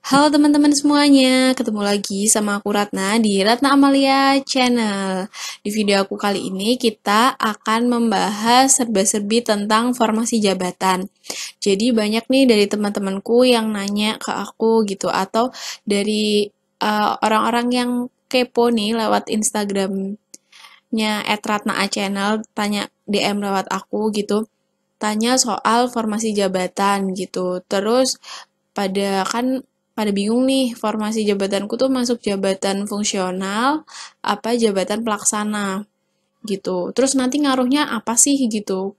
Halo teman-teman semuanya, ketemu lagi sama aku Ratna di Ratna Amalia Channel. Di video aku kali ini kita akan membahas serba-serbi tentang formasi jabatan. Jadi banyak nih dari teman-temanku yang nanya ke aku gitu, atau dari orang-orang yang kepo nih lewat Instagramnya @ratna_a_channel, tanya DM lewat aku gitu, tanya soal formasi jabatan gitu. Terus pada bingung nih, formasi jabatanku tuh masuk jabatan fungsional apa jabatan pelaksana gitu. Terus nanti ngaruhnya apa sih gitu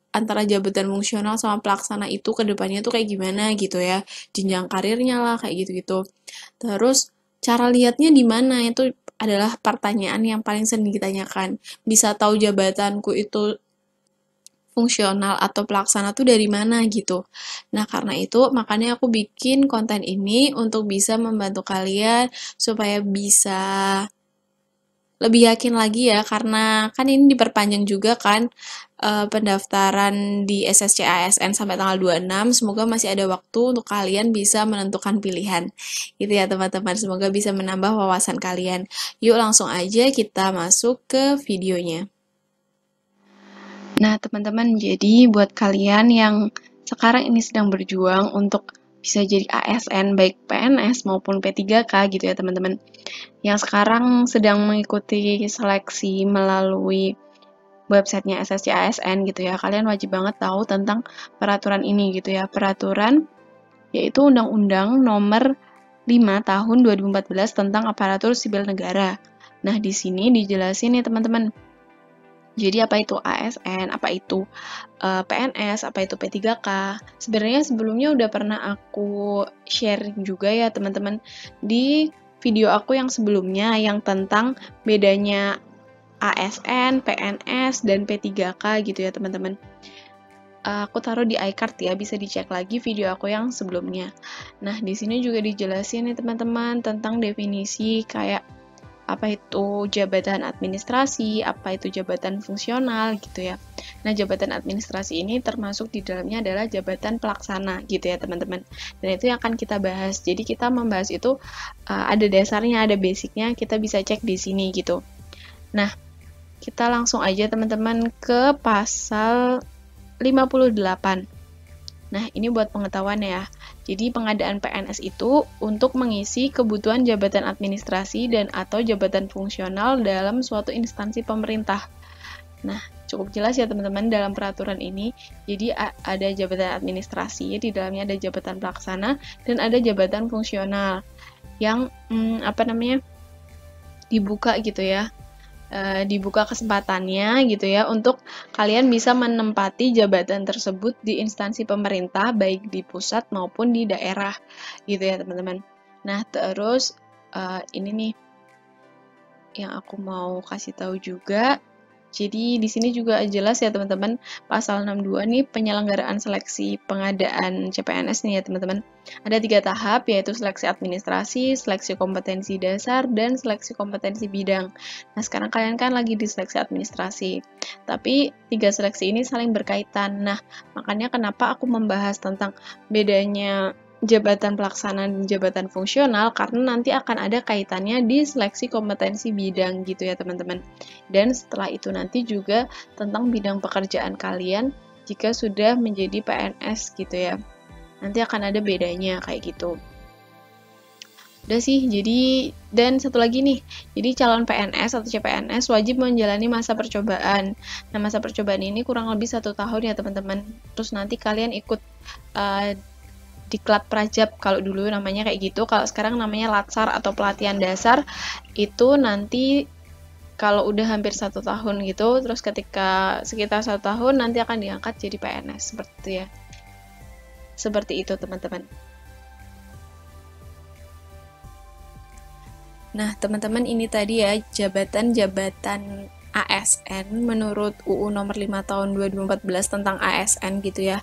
antara jabatan fungsional sama pelaksana itu ke depannya tuh kayak gimana gitu ya. Jenjang karirnya lah kayak gitu-gitu. Terus cara lihatnya di mana itu adalah pertanyaan yang paling sering ditanyakan. Bisa tahu jabatanku itu fungsional atau pelaksana tuh dari mana gitu. Nah, karena itu makanya aku bikin konten ini untuk bisa membantu kalian supaya bisa lebih yakin lagi ya, karena kan ini diperpanjang juga kan pendaftaran di SSC ASN sampai tanggal 26. Semoga masih ada waktu untuk kalian bisa menentukan pilihan. Gitu ya teman-teman, semoga bisa menambah wawasan kalian. Yuk langsung aja kita masuk ke videonya. Nah, teman-teman, jadi buat kalian yang sekarang ini sedang berjuang untuk bisa jadi ASN, baik PNS maupun P3K gitu ya, teman-teman. Yang sekarang sedang mengikuti seleksi melalui websitenya SSC ASN gitu ya, kalian wajib banget tahu tentang peraturan ini gitu ya. Peraturan yaitu Undang-Undang Nomor 5 Tahun 2014 tentang Aparatur Sipil Negara. Nah, di sini dijelasin nih teman-teman. Jadi apa itu ASN, apa itu PNS, apa itu P3K. Sebenarnya sebelumnya udah pernah aku share juga ya teman-teman di video aku yang sebelumnya yang tentang bedanya ASN, PNS, dan P3K gitu ya teman-teman. Aku taruh di iCard ya, bisa dicek lagi video aku yang sebelumnya. Nah, di sini juga dijelasin nih teman-teman tentang definisi kayak apa itu jabatan administrasi, apa itu jabatan fungsional gitu ya. Nah, jabatan administrasi ini termasuk di dalamnya adalah jabatan pelaksana gitu ya teman-teman. Dan itu yang akan kita bahas. Jadi kita membahas itu ada dasarnya, ada basicnya, kita bisa cek di sini gitu. Nah, kita langsung aja teman-teman ke pasal 58. Nah, ini buat pengetahuan ya. Jadi, pengadaan PNS itu untuk mengisi kebutuhan jabatan administrasi dan atau jabatan fungsional dalam suatu instansi pemerintah. Nah, cukup jelas ya teman-teman dalam peraturan ini. Jadi, ada jabatan administrasi, di dalamnya ada jabatan pelaksana, dan ada jabatan fungsional yang dibuka gitu ya. Dibuka kesempatannya gitu ya untuk kalian bisa menempati jabatan tersebut di instansi pemerintah baik di pusat maupun di daerah gitu ya teman-teman. Nah terus ini nih yang aku mau kasih tahu juga. Jadi di sini juga jelas ya teman-teman, pasal 62 nih penyelenggaraan seleksi pengadaan CPNS nih ya teman-teman. Ada 3 tahap yaitu seleksi administrasi, seleksi kompetensi dasar, dan seleksi kompetensi bidang. Nah sekarang kalian kan lagi di seleksi administrasi, tapi 3 seleksi ini saling berkaitan. Nah makanya kenapa aku membahas tentang bedanya jabatan pelaksana dan jabatan fungsional karena nanti akan ada kaitannya di seleksi kompetensi bidang gitu ya teman-teman. Dan setelah itu nanti juga tentang bidang pekerjaan kalian jika sudah menjadi PNS gitu ya. Nanti akan ada bedanya kayak gitu. Udah sih, jadi dan satu lagi nih, jadi calon PNS atau CPNS wajib menjalani masa percobaan. Nah, masa percobaan ini kurang lebih 1 tahun ya teman-teman. Terus nanti kalian ikut diklat prajab kalau dulu namanya kayak gitu, kalau sekarang namanya latsar atau pelatihan dasar. Itu nanti kalau udah hampir 1 tahun gitu, terus ketika sekitar 1 tahun nanti akan diangkat jadi PNS seperti itu teman-teman. Nah, teman-teman ini tadi ya jabatan-jabatan ASN menurut UU nomor 5 tahun 2014 tentang ASN gitu ya.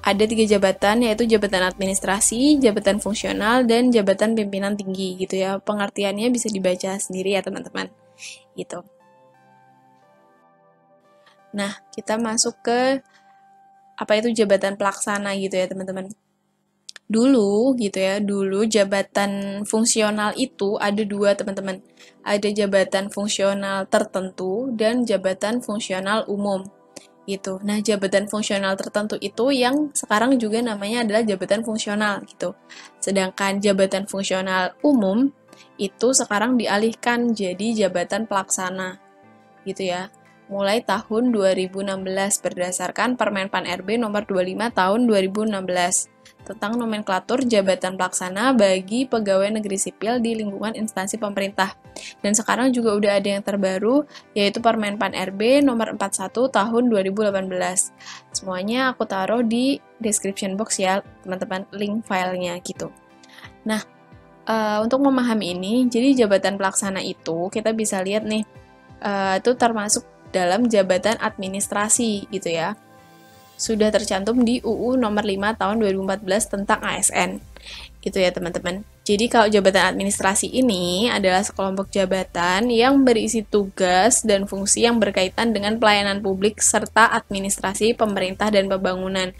Ada 3 jabatan yaitu jabatan administrasi, jabatan fungsional, dan jabatan pimpinan tinggi gitu ya. Pengertiannya bisa dibaca sendiri ya teman-teman. Gitu. Nah, kita masuk ke apa itu jabatan pelaksana gitu ya teman-teman. Dulu gitu ya, dulu jabatan fungsional itu ada dua teman-teman. Ada jabatan fungsional tertentu dan jabatan fungsional umum gitu. Nah, jabatan fungsional tertentu itu yang sekarang juga namanya adalah jabatan fungsional gitu. Sedangkan jabatan fungsional umum itu sekarang dialihkan jadi jabatan pelaksana gitu ya. Mulai tahun 2016 berdasarkan Permen Pan RB nomor 25 tahun 2016 tentang nomenklatur jabatan pelaksana bagi pegawai negeri sipil di lingkungan instansi pemerintah. Dan sekarang juga udah ada yang terbaru, yaitu Permen Pan RB nomor 41 tahun 2018. Semuanya aku taruh di description box ya, teman-teman, link filenya gitu. Nah, untuk memahami ini, jadi jabatan pelaksana itu kita bisa lihat nih, itu termasuk dalam jabatan administrasi gitu ya. Sudah tercantum di UU nomor 5 tahun 2014 tentang ASN. Itu ya teman-teman. Jadi kalau jabatan administrasi ini adalah sekelompok jabatan yang berisi tugas dan fungsi yang berkaitan dengan pelayanan publik serta administrasi pemerintah dan pembangunan.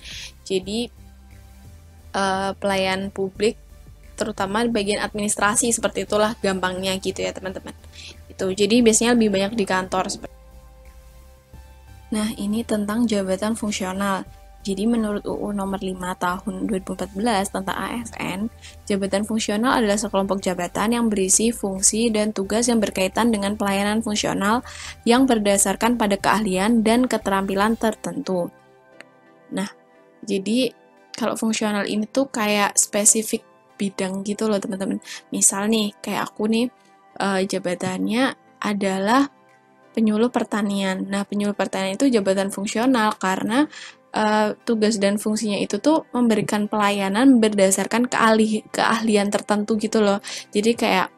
Jadi pelayanan publik terutama di bagian administrasi, seperti itulah gampangnya gitu ya teman-teman. Itu jadi biasanya lebih banyak di kantor. Nah, ini tentang jabatan fungsional. Jadi menurut UU nomor 5 tahun 2014 tentang ASN, jabatan fungsional adalah sekelompok jabatan yang berisi fungsi dan tugas yang berkaitan dengan pelayanan fungsional yang berdasarkan pada keahlian dan keterampilan tertentu. Nah, jadi kalau fungsional ini tuh kayak spesifik bidang gitu loh teman-teman. Misal nih, kayak aku nih, jabatannya adalah penyuluh pertanian. Nah, penyuluh pertanian itu jabatan fungsional karena tugas dan fungsinya itu tuh memberikan pelayanan berdasarkan keahlian tertentu gitu loh. Jadi kayak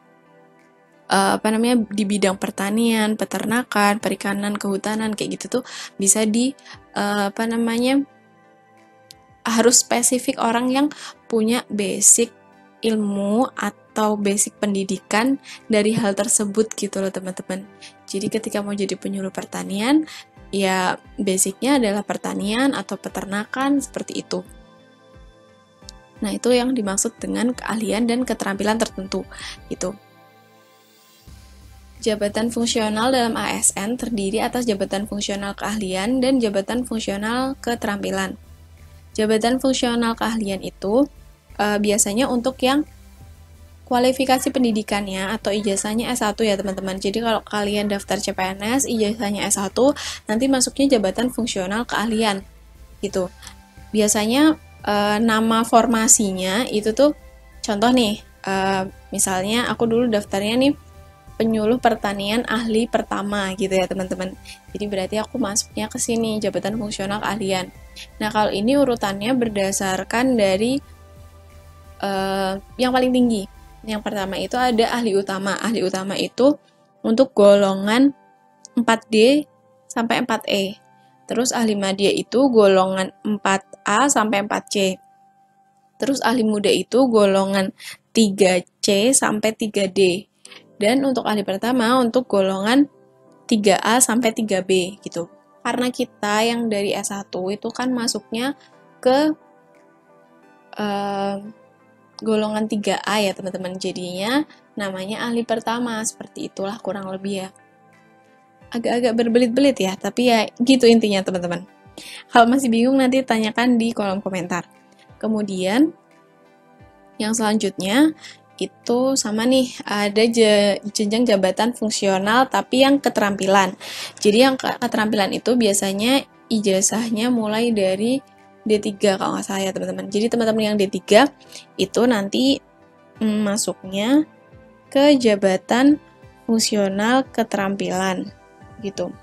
di bidang pertanian, peternakan, perikanan, kehutanan kayak gitu tuh bisa harus spesifik orang yang punya basic ilmu atau basic pendidikan dari hal tersebut gitu loh teman-teman. Jadi ketika mau jadi penyuluh pertanian, ya basicnya adalah pertanian atau peternakan seperti itu. Nah, itu yang dimaksud dengan keahlian dan keterampilan tertentu gitu. Jabatan fungsional dalam ASN terdiri atas jabatan fungsional keahlian dan jabatan fungsional keterampilan. Jabatan fungsional keahlian itu biasanya untuk yang kualifikasi pendidikannya atau ijazahnya S1 ya teman-teman. Jadi kalau kalian daftar CPNS, ijazahnya S1, nanti masuknya jabatan fungsional keahlian gitu. Biasanya nama formasinya itu tuh, contoh nih, misalnya aku dulu daftarnya nih penyuluh pertanian ahli pertama gitu ya teman-teman. Jadi berarti aku masuknya ke sini, jabatan fungsional keahlian. Nah, kalau ini urutannya berdasarkan dari yang paling tinggi. Yang pertama itu ada ahli utama. Ahli utama itu untuk golongan 4D sampai 4E. Terus ahli madya itu golongan 4A sampai 4C. Terus ahli muda itu golongan 3C sampai 3D. Dan untuk ahli pertama untuk golongan 3A sampai 3B gitu. Karena kita yang dari S1 itu kan masuknya ke golongan 3A ya teman-teman. Jadinya namanya ahli pertama, seperti itulah kurang lebih ya. Agak-agak berbelit-belit ya, tapi ya gitu intinya teman-teman. Kalau masih bingung nanti tanyakan di kolom komentar. Kemudian yang selanjutnya itu sama nih, ada jenjang jabatan fungsional tapi yang keterampilan. Jadi yang keterampilan itu biasanya ijazahnya mulai dari D3 kalau nggak salah ya teman-teman. Jadi teman-teman yang D3 itu nanti masuknya ke jabatan fungsional keterampilan gitu.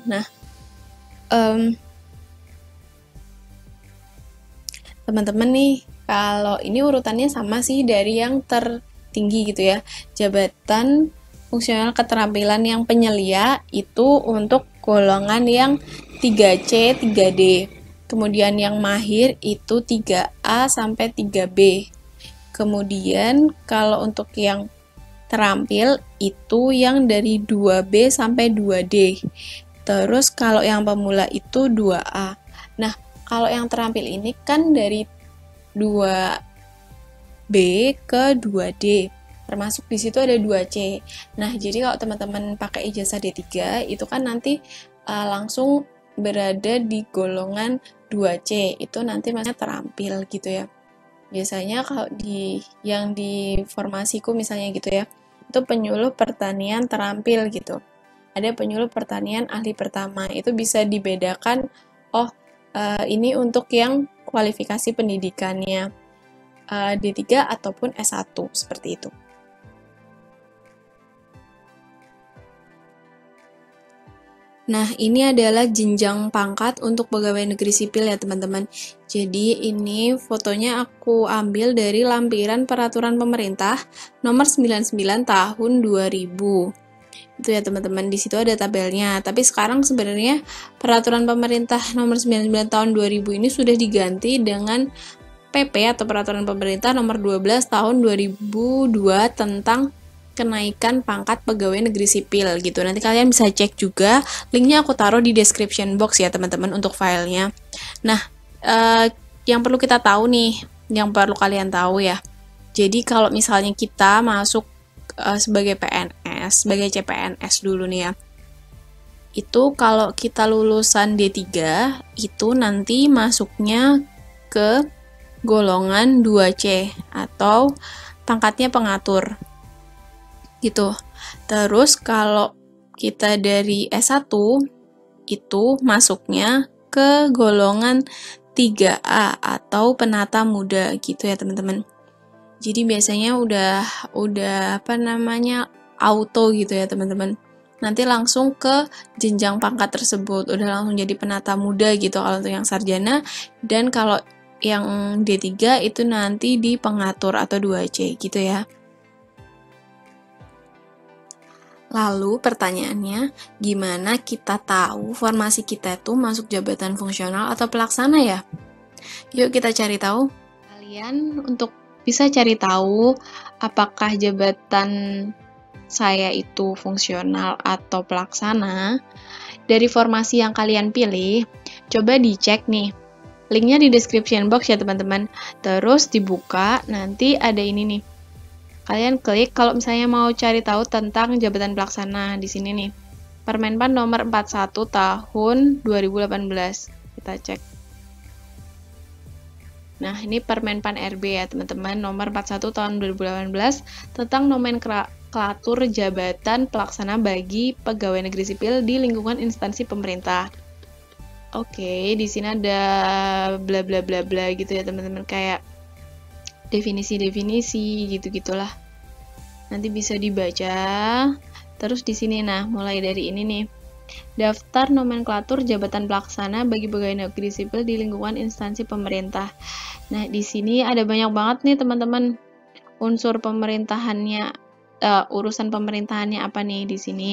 Nah, teman-teman nih, kalau ini urutannya sama sih dari yang tertinggi gitu ya. Jabatan fungsional keterampilan yang penyelia itu untuk golongan yang 3C, 3D. Kemudian yang mahir itu 3A sampai 3B. Kemudian kalau untuk yang terampil itu yang dari 2B sampai 2D. Terus kalau yang pemula itu 2A. Nah, kalau yang terampil ini kan dari 2B ke 2D. Termasuk di situ ada 2C. Nah, jadi kalau teman-teman pakai ijazah D3 itu kan nanti langsung berada di golongan 2C. Itu nanti maksudnya terampil gitu ya. Biasanya kalau yang di formasiku misalnya gitu ya, itu penyuluh pertanian terampil gitu. Ada penyuluh pertanian ahli pertama. Itu bisa dibedakan, oh ini untuk yang kualifikasi pendidikannya D3 ataupun S1 seperti itu. Nah, ini adalah jenjang pangkat untuk pegawai negeri sipil ya teman-teman. Jadi ini fotonya aku ambil dari lampiran peraturan pemerintah nomor 99 tahun 2000. Itu ya teman-teman, di situ ada tabelnya. Tapi sekarang sebenarnya peraturan pemerintah nomor 99 tahun 2000 ini sudah diganti dengan PP atau peraturan pemerintah nomor 12 tahun 2002 tentang kenaikan pangkat pegawai negeri sipil gitu. Nanti kalian bisa cek juga, linknya aku taruh di description box ya teman-teman untuk filenya. Nah, yang perlu kita tahu nih, yang perlu kalian tahu ya. Jadi kalau misalnya kita masuk sebagai PNS, sebagai CPNS dulu nih ya. Itu kalau kita lulusan D3, itu nanti masuknya ke golongan 2C atau pangkatnya pengatur. Gitu. Terus kalau kita dari S1 itu masuknya ke golongan 3A atau penata muda gitu ya teman-teman. Jadi biasanya udah auto gitu ya teman-teman. Nanti langsung ke jenjang pangkat tersebut, udah langsung jadi penata muda gitu kalau untuk yang sarjana, dan kalau yang D3 itu nanti di pengatur atau 2C gitu ya. Lalu pertanyaannya, gimana kita tahu formasi kita itu masuk jabatan fungsional atau pelaksana ya? Yuk kita cari tahu. Kalian untuk bisa cari tahu apakah jabatan saya itu fungsional atau pelaksana dari formasi yang kalian pilih, coba dicek nih. Linknya di description box ya teman-teman. Terus dibuka, nanti ada ini nih. Kalian klik kalau misalnya mau cari tahu tentang jabatan pelaksana di sini nih. Permenpan nomor 41 tahun 2018. Kita cek. Nah, ini Permenpan RB ya, teman-teman, nomor 41 tahun 2018 tentang nomenklatur jabatan pelaksana bagi pegawai negeri sipil di lingkungan instansi pemerintah. Oke, di sini ada bla bla bla bla gitu ya, teman-teman, kayak definisi-definisi gitu-gitulah. Nanti bisa dibaca. Terus di sini nah, mulai dari ini nih. Daftar nomenklatur jabatan pelaksana bagi pegawai negeri sipil di lingkungan instansi pemerintah. Nah, di sini ada banyak banget nih, teman-teman. Unsur pemerintahannya, urusan pemerintahannya apa nih di sini.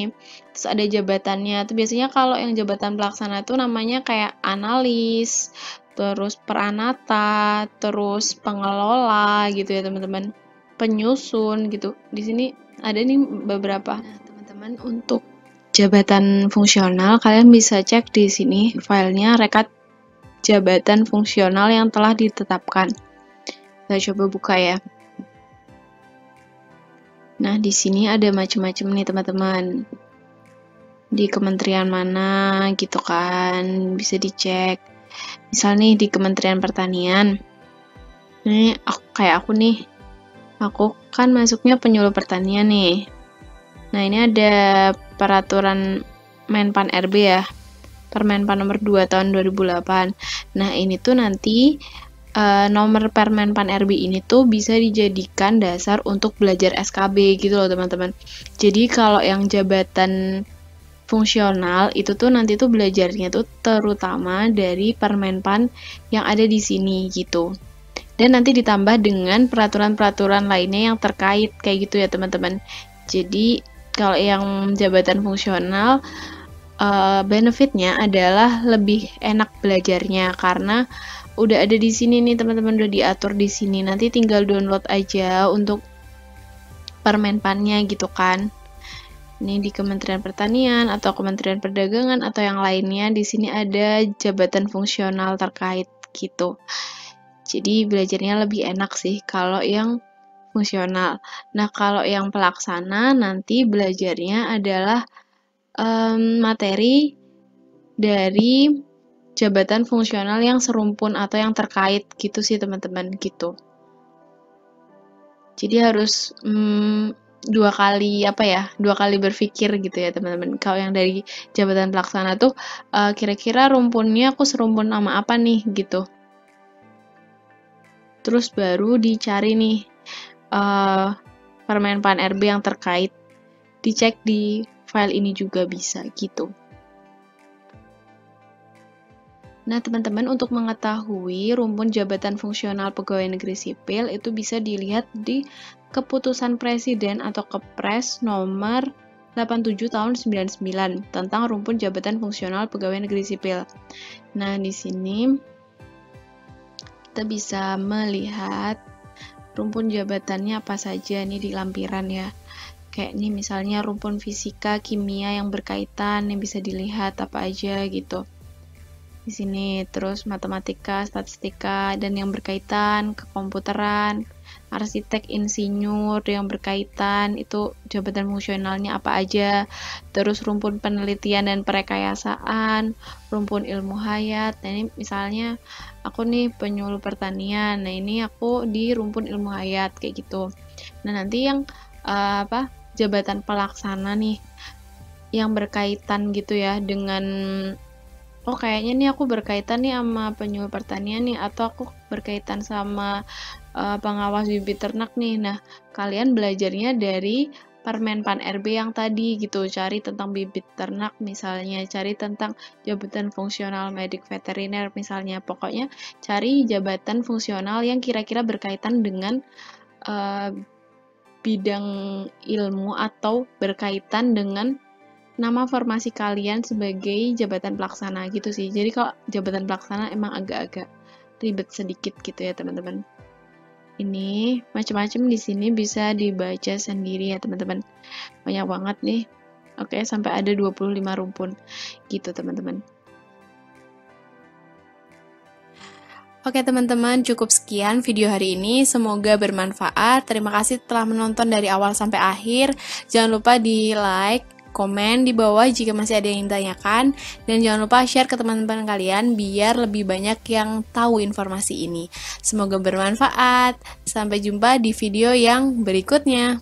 Terus ada jabatannya. Itu biasanya kalau yang jabatan pelaksana itu namanya kayak analis, terus peranata, terus pengelola gitu ya teman-teman, penyusun gitu. Di sini ada nih beberapa. Nah teman-teman, untuk jabatan fungsional kalian bisa cek di sini filenya rekat jabatan fungsional yang telah ditetapkan. Kita coba buka ya. Nah di sini ada macam-macam nih teman-teman. Di kementerian mana gitu kan, bisa dicek. Misal nih di Kementerian Pertanian, ini kayak aku kan masuknya penyuluh pertanian nih. Nah ini ada peraturan Menpan RB ya, Permenpan nomor 2 tahun 2008. Nah ini tuh nanti nomor Permenpan RB ini tuh bisa dijadikan dasar untuk belajar SKB gitu loh teman-teman. Jadi kalau yang jabatan fungsional itu tuh nanti tuh belajarnya tuh terutama dari Permenpan yang ada di sini gitu. Dan nanti ditambah dengan peraturan-peraturan lainnya yang terkait kayak gitu ya teman-teman. Jadi kalau yang jabatan fungsional benefitnya adalah lebih enak belajarnya karena udah ada di sini nih teman-teman, udah diatur di sini. Nanti tinggal download aja untuk Permenpannya gitu kan. Ini di Kementerian Pertanian atau Kementerian Perdagangan atau yang lainnya, di sini ada jabatan fungsional terkait gitu. Jadi belajarnya lebih enak sih kalau yang fungsional. Nah, kalau yang pelaksana nanti belajarnya adalah materi dari jabatan fungsional yang serumpun atau yang terkait gitu sih teman-teman gitu. Jadi harus dua kali berpikir gitu ya teman-teman. Kalau yang dari jabatan pelaksana tuh kira-kira rumpunnya aku serumpun nama apa nih gitu. Terus baru dicari nih Permenpan RB yang terkait, dicek di file ini juga bisa gitu. Nah teman-teman, untuk mengetahui rumpun jabatan fungsional pegawai negeri sipil itu bisa dilihat di Keputusan Presiden atau Kepres nomor 87 tahun 99 tentang rumpun jabatan fungsional pegawai negeri sipil. Nah di sini kita bisa melihat rumpun jabatannya apa saja nih di lampiran ya. Kayak nih misalnya rumpun fisika, kimia yang berkaitan yang bisa dilihat apa aja gitu. Di sini terus matematika, statistika dan yang berkaitan, kekomputeran, arsitek, insinyur yang berkaitan itu jabatan fungsionalnya apa aja. Terus rumpun penelitian dan perekayasaan, rumpun ilmu hayat. Nah, ini misalnya aku nih penyuluh pertanian. Nah, ini aku di rumpun ilmu hayat kayak gitu. Nah, nanti yang jabatan pelaksana nih yang berkaitan gitu ya dengan kayaknya nih aku berkaitan nih sama penyuluh pertanian nih, atau aku berkaitan sama pengawas bibit ternak nih. Nah, kalian belajarnya dari Permenpan RB yang tadi gitu, cari tentang bibit ternak misalnya, cari tentang jabatan fungsional medik veteriner misalnya. Pokoknya cari jabatan fungsional yang kira-kira berkaitan dengan bidang ilmu atau berkaitan dengan nama formasi kalian sebagai jabatan pelaksana gitu sih. Jadi kalau jabatan pelaksana emang agak-agak ribet sedikit gitu ya teman-teman. Ini macam-macam di sini bisa dibaca sendiri ya teman-teman. Banyak banget nih. Oke, sampai ada 25 rumpun gitu teman-teman. Oke teman-teman, cukup sekian video hari ini. Semoga bermanfaat. Terima kasih telah menonton dari awal sampai akhir. Jangan lupa di like, komen di bawah jika masih ada yang ditanyakan, dan jangan lupa share ke teman-teman kalian biar lebih banyak yang tahu informasi ini. Semoga bermanfaat. Sampai jumpa di video yang berikutnya.